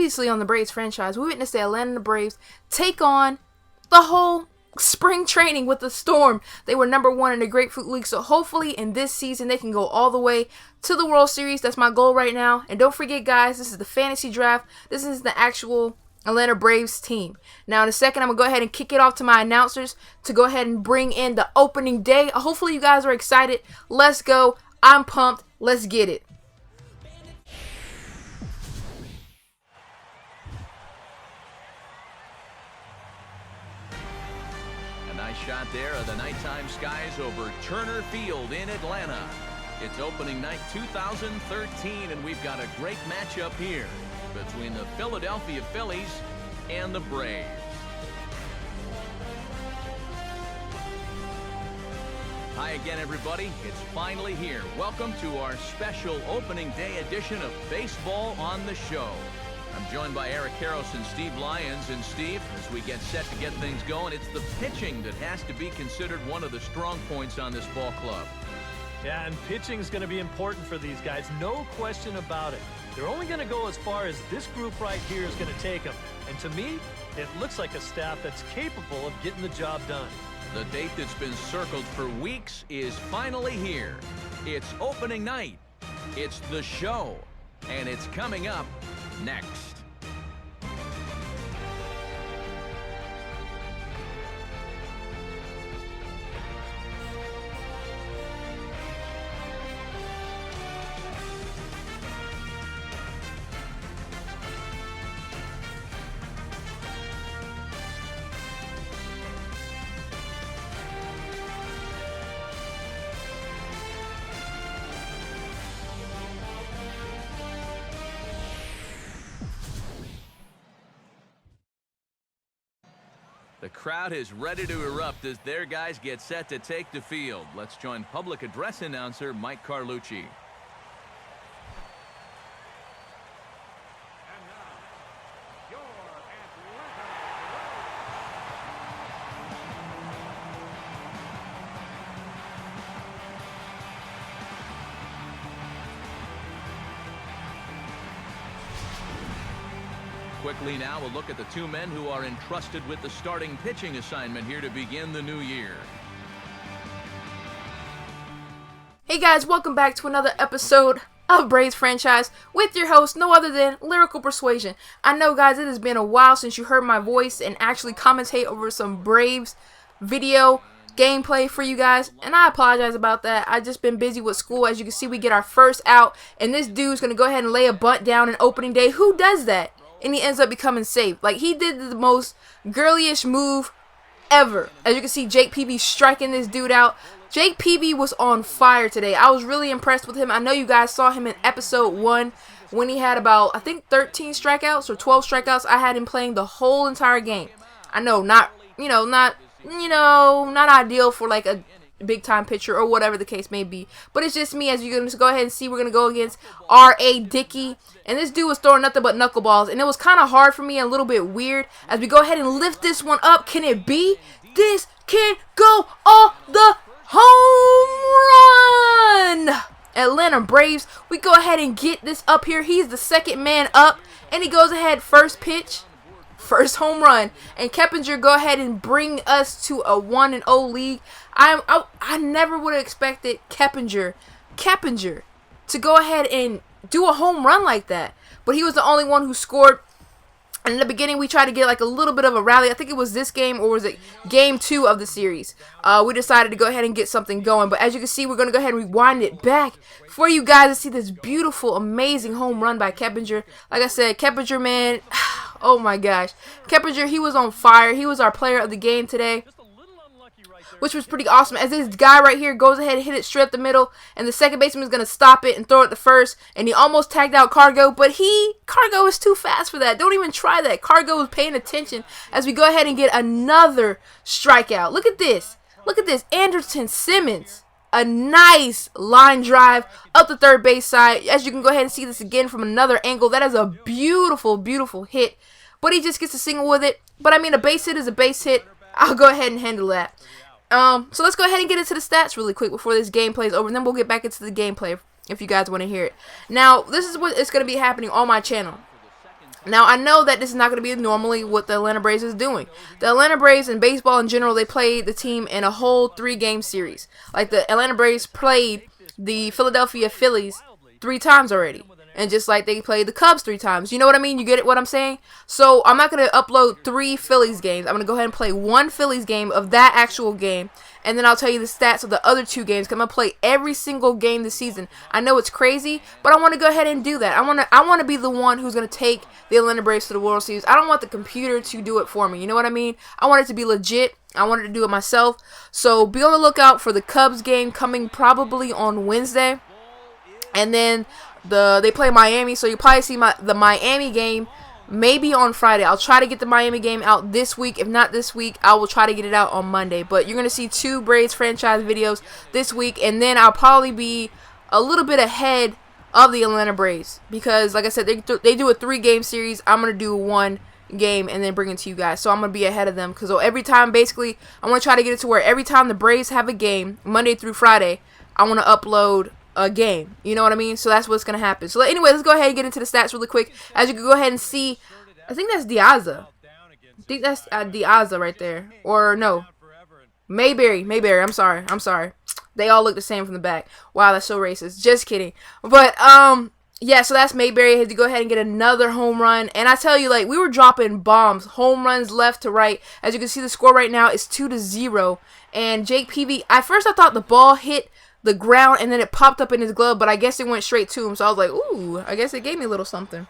Previously on the Braves franchise, we witnessed the Atlanta Braves take on the whole spring training with the Storm. They were #1 in the Grapefruit League, so hopefully in this season they can go all the way to the World Series. That's my goal right now. And don't forget, guys, this is the fantasy draft. This is the actual Atlanta Braves team. Now in a second, I'm going to go ahead and kick it off to my announcers to go ahead and bring in the opening day. Hopefully you guys are excited. Let's go. I'm pumped. Let's get it. Nice shot there of the nighttime skies over Turner Field in Atlanta. It's opening night 2013, and we've got a great matchup here between the Philadelphia Phillies and the Braves. Hi again, everybody. It's finally here. Welcome to our special opening day edition of Baseball on the Show. I'm joined by Eric Karros and Steve Lyons. And Steve, as we get set to get things going, it's the pitching that has to be considered one of the strong points on this ball club. Yeah, and pitching is going to be important for these guys, no question about it. They're only going to go as far as this group right here is going to take them. And to me, it looks like a staff that's capable of getting the job done. The date that's been circled for weeks is finally here. It's opening night. It's the show. And it's coming up next. The crowd is ready to erupt as their guys get set to take the field. Let's join public address announcer Mike Carlucci. Quickly now, we'll look at the two men who are entrusted with the starting pitching assignment here to begin the new year. Hey guys, welcome back to another episode of Braves franchise with your host, no other than Lyrical Persuasion. I know, guys, it has been a while since you heard my voice and actually commentate over some Braves video gameplay for you guys, and I apologize about that. I've just been busy with school. As you can see, we get our first out, and this dude's going to go ahead and lay a bunt down in opening day. Who does that? And he ends up becoming safe. Like, he did the most girly-ish move ever. As you can see, Jake Peavy striking this dude out. Jake Peavy was on fire today. I was really impressed with him. I know you guys saw him in episode 1 when he had about, I think, 13 strikeouts or 12 strikeouts. I had him playing the whole entire game. I know, not ideal for like a big time pitcher or whatever the case may be, but it's just me. As you're going to go ahead and see, we're going to go against R.A. Dickey, and this dude was throwing nothing but knuckleballs, and it was kind of hard for me and a little bit weird. As we go ahead and lift this one up, can it be? This can go all the home run! Atlanta Braves, we go ahead and get this up here. He's the second man up, and he goes ahead, first pitch, first home run, and Keppinger go ahead and bring us to a 1-0 league. I never would have expected Keppinger to go ahead and do a home run like that, but he was the only one who scored. And in the beginning, we tried to get like a little bit of a rally. I think it was this game, or was it game 2 of the series? We decided to go ahead and get something going. But as you can see, we're going to go ahead and rewind it back for you guys to see this beautiful, amazing home run by Keppinger. Like I said, Keppinger, man, oh my gosh. Keppinger, he was on fire. He was our player of the game today, which was pretty awesome, as this guy right here goes ahead and hit it straight up the middle, and the second baseman is going to stop it and throw it to first, and he almost tagged out Cargo, but Cargo is too fast for that. Don't even try that. Cargo is paying attention as we go ahead and get another strikeout. Look at this. Look at this. Anderson Simmons. A nice line drive up the third base side. As you can go ahead and see this again from another angle. That is a beautiful, beautiful hit, but he just gets a single with it. But I mean, a base hit is a base hit. I'll go ahead and handle that. So let's go ahead and get into the stats really quick before this gameplay is over, and then we'll get back into the gameplay if you guys want to hear it. Now, this is what is going to be happening on my channel. Now, I know that this is not going to be normally what the Atlanta Braves is doing. The Atlanta Braves in baseball in general, they played the team in a whole 3-game series. Like, the Atlanta Braves played the Philadelphia Phillies 3 times already. And just like they played the Cubs 3 times. You know what I mean? You get it what I'm saying? So, I'm not going to upload 3 Phillies games. I'm going to go ahead and play 1 Phillies game of that actual game. And then I'll tell you the stats of the other 2 games. Because I'm going to play every single game this season. I know it's crazy, but I want to go ahead and do that. I want to be the one who's going to take the Atlanta Braves to the World Series. I don't want the computer to do it for me. You know what I mean? I want it to be legit. I wanted to do it myself. So be on the lookout for the Cubs game coming probably on Wednesday. And then they play Miami. So you'll probably see the Miami game maybe on Friday. I'll try to get the Miami game out this week. If not this week, I will try to get it out on Monday. But you're going to see 2 Braves franchise videos this week. And then I'll probably be a little bit ahead of the Atlanta Braves. Because, like I said, they do a 3-game series. I'm going to do 1 game and then bring it to you guys. So I'm going to be ahead of them. Because every time, basically, I want to try to get it to where every time the Braves have a game, Monday through Friday, I want to upload a game. You know what I mean? So that's what's going to happen. So anyway, let's go ahead and get into the stats really quick. As you can go ahead and see, I think that's Diaza. I think that's Diaza right there. Or no. Mayberry. I'm sorry. They all look the same from the back. Wow, that's so racist. Just kidding. But, yeah, so that's Mayberry. Had to go ahead and get another home run. And I tell you, like, we were dropping bombs. Home runs left to right. As you can see, the score right now is 2-0. And Jake Peavy, at first I thought the ball hit the ground and then it popped up in his glove, but I guess it went straight to him. So I was like, ooh, I guess it gave me a little something.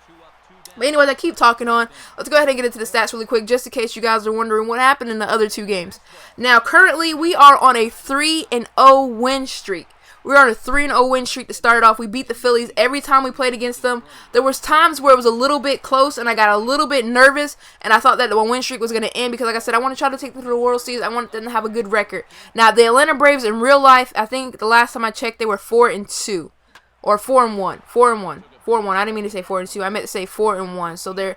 But anyways, I keep talking on. Let's go ahead and get into the stats really quick, just in case you guys are wondering what happened in the other 2 games. Now, currently, we are on a 3-0 win streak. We're on a 3-0 win streak to start it off. We beat the Phillies every time we played against them. There was times where it was a little bit close, and I got a little bit nervous, and I thought that the win streak was going to end because, like I said, I want to try to take them to the World Series. I want them to have a good record. Now, the Atlanta Braves in real life, I think the last time I checked, they were 4-2 or 4-1. 4-1. I didn't mean to say 4-2. I meant to say 4-1. So they're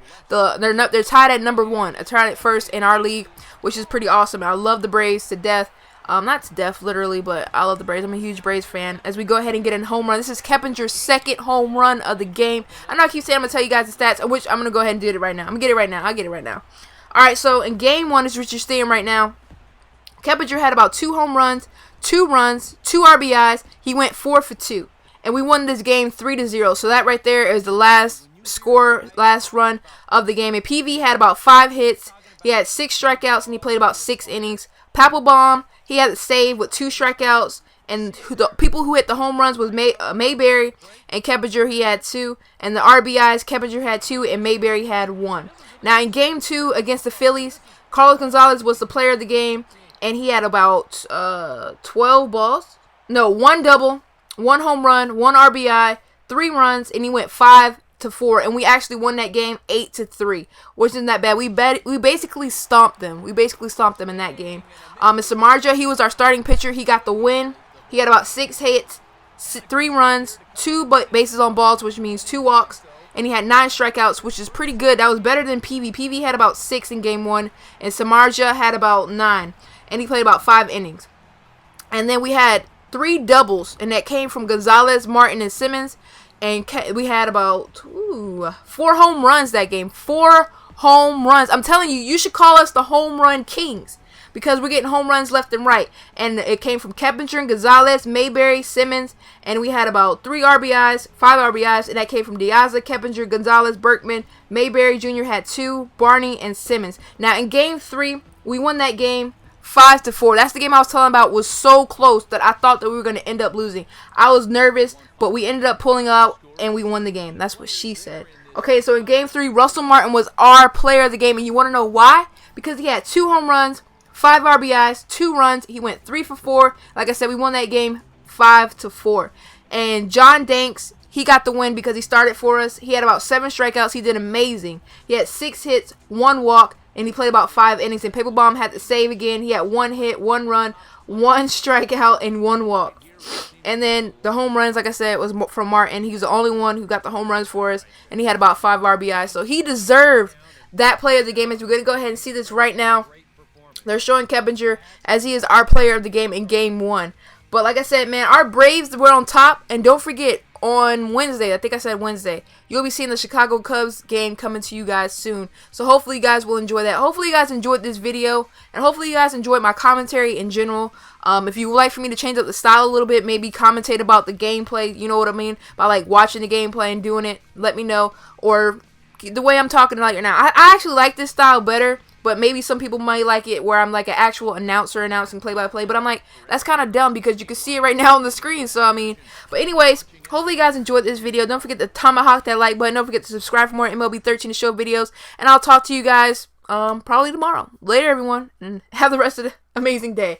tied at number 1. Tied at first in our league, which is pretty awesome. I love the Braves to death. Not to death, literally, but I love the Braves. I'm a huge Braves fan. As we go ahead and get a home run. This is Keppinger's 2nd home run of the game. I know I keep saying I'm going to tell you guys the stats, which I'm going to go ahead and do it right now. I'm going to get it right now. I'll get it right now. Alright, so in game 1, is what you're seeing right now. Keppinger had about 2 home runs, 2 runs, 2 RBIs. He went 4 for 2. And we won this game 3-0. So that right there is the last run of the game. And PV had about 5 hits. He had 6 strikeouts, and he played about 6 innings. Papelbon, he had a save with 2 strikeouts. And the people who hit the home runs was Mayberry and Keppinger. He had 2. And the RBIs, Keppinger had 2, and Mayberry had 1. Now, in game 2 against the Phillies, Carlos Gonzalez was the player of the game. And he had about 12 balls. No, 1 double, 1 home run, 1 RBI, 3 runs, and he went 5-4. And we actually won that game 8-3, which isn't that bad. We basically stomped them. We basically stomped them in that game. Mr. Marja, he was our starting pitcher. He got the win. He had about 6 hits, 3 runs, 2 bases on balls, which means 2 walks. And he had 9 strikeouts, which is pretty good. That was better than PV. PV had about 6 in game 1, and Samardzija had about 9. And he played about 5 innings. And then we had 3 doubles, and that came from Gonzalez, Martin, and Simmons. And we had about 4 home runs that game. 4 home runs. I'm telling you, you should call us the home run kings, because we're getting home runs left and right. And it came from Keppinger, Gonzalez, Mayberry, Simmons. And we had about 3 RBIs, 5 RBIs. And that came from Diaza, Keppinger, Gonzalez, Berkman. Mayberry Jr. had 2, Barney, and Simmons. Now, in game 3, we won that game 5-4. That's the game I was telling about. Was so close that I thought that we were going to end up losing. I was nervous, but we ended up pulling out, and we won the game. That's what she said. Okay, so in game 3, Russell Martin was our player of the game, and you want to know why? Because he had 2 home runs, 5 RBIs, 2 runs. He went 3 for 4. Like I said, we won that game 5-4. And John Danks, he got the win because he started for us. He had about 7 strikeouts. He did amazing. He had 6 hits, 1 walk, and he played about 5 innings. And Papelbon had to save again. He had 1 hit, 1 run, 1 strikeout, and 1 walk. And then the home runs, like I said, was from Martin. He was the only one who got the home runs for us, and he had about 5 RBIs. So he deserved that player of the game. As we're going to go ahead and see this right now. They're showing Keppinger as he is our player of the game in game 1. But like I said, man, our Braves were on top. And don't forget, on Wednesday. I think I said Wednesday. You'll be seeing the Chicago Cubs game coming to you guys soon. So hopefully you guys will enjoy that. Hopefully you guys enjoyed this video, and hopefully you guys enjoyed my commentary in general. If you would like for me to change up the style a little bit, maybe commentate about the gameplay, you know what I mean, by like watching the gameplay and doing it, let me know. Or the way I'm talking like now, I actually like this style better. But maybe some people might like it where I'm like an actual announcer announcing play-by-play. But I'm like, that's kind of dumb because you can see it right now on the screen. So, I mean, but anyways, hopefully you guys enjoyed this video. Don't forget to tomahawk that like button. Don't forget to subscribe for more MLB 13 The Show videos. And I'll talk to you guys probably tomorrow. Later, everyone. And have the rest of the amazing day.